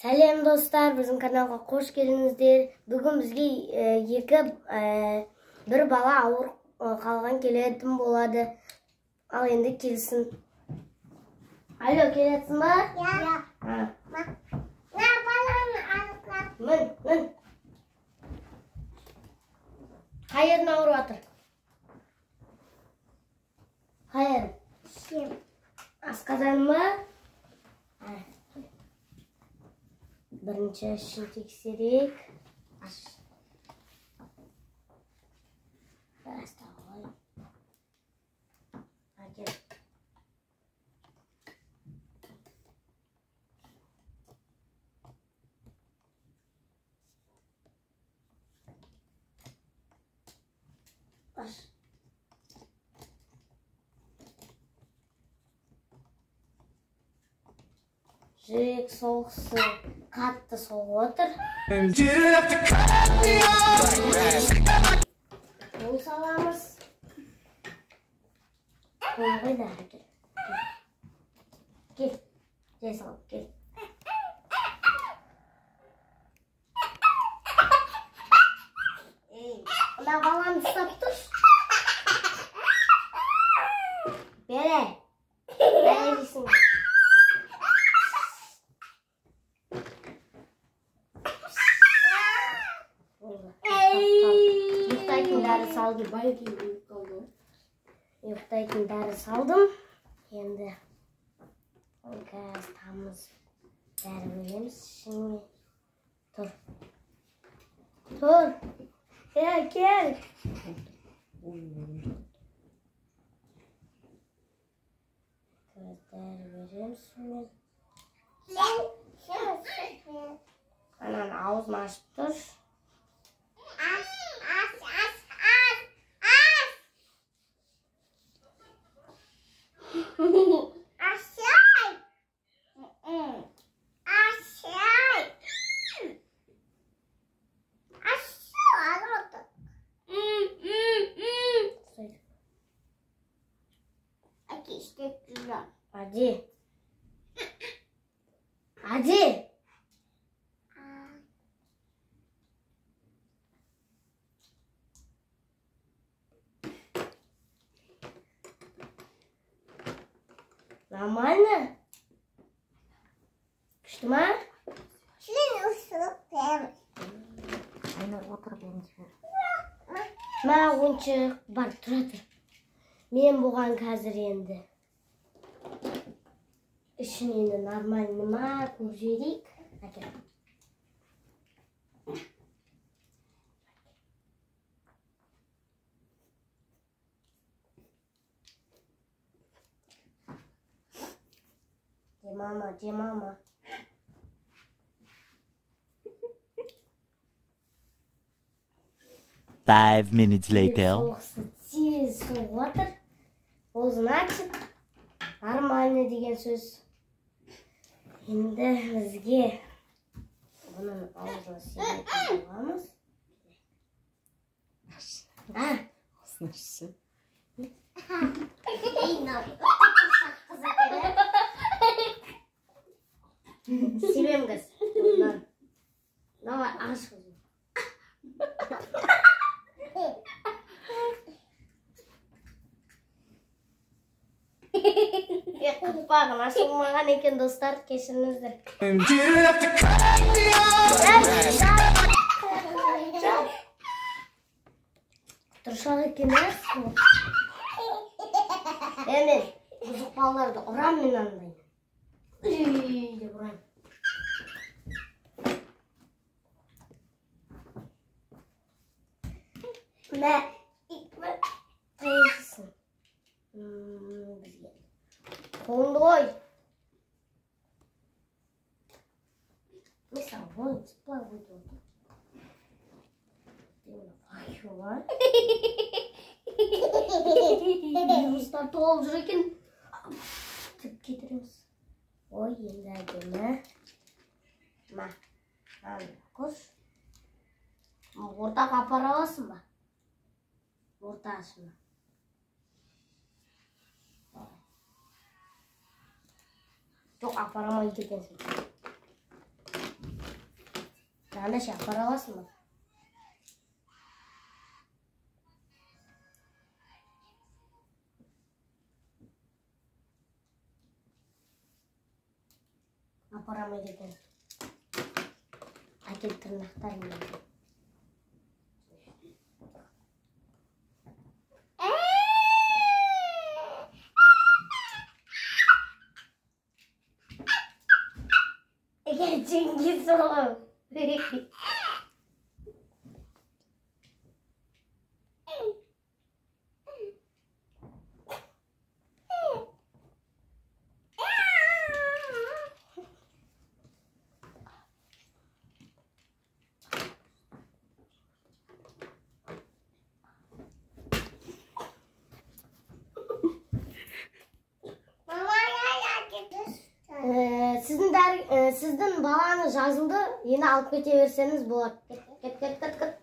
Сәлем достар, біздің каналға қош келдіңіздер. Бүгін бізге бір бала ауыр қалған келетін болады. Ал енді келсін. Алло, келетсің ба? Ja. Мін. Қай жерін ауырып жатыр? Қай жерін? Асқазан ма? Бірінші ішін тексерейік. Жүрек соғысы қатты соғып отыр. Ол саламыз. Қойдай дәрі кел. Кел. Жай салып кел. Мына баланы ұстап тұр. Бере. Бәресің. Ұйықтайтын дәрі салдым. Енді газ тамыз дәрі бөлеміз ішіне. Тұр. Кел. Дәрі береміз ішіне. Анан ауызын ашып тұр. Ади. Нормально? Күшті ма? Ма ойыншық бар, тұра тұр. Мен бұған қазір енді. Ішін енді нормальный ма көрсетейік. Әкел. Де мама. 5 minutes later. Соғысы тез соғып отыр. Ол значит нормально деген сөз. Енді бізге бұның аузына сүйретіп аламыз. Себем қыз. Давай, ағаш қыз. Қақпағын ашылмаған екен достар, кешіріңіздер. Тұршақ екен әс. Мен бұзық балаларды ұрам мен аңдайын. Деп ұрайын. Мә, икмі қайсысын. Бізге. Қолынды қой. Mesela бұл çıplak бұйды отыр. Файы бар. Жұмыстар толып жүр екен. Тіп кетіреміз. Ой, енді әдемі. Ма, қош. Ортаға апара аласың ба? Ортасына. Çok aparama gideceksin. Anda şey yapar alasın mı? Aparamıyor dedim. Akil tırnaklarım dedim. Cengiz oğlum. Sizin balanız yazıldı. Yine altına çevirseniz bu. Kıt kıt kıt kıt.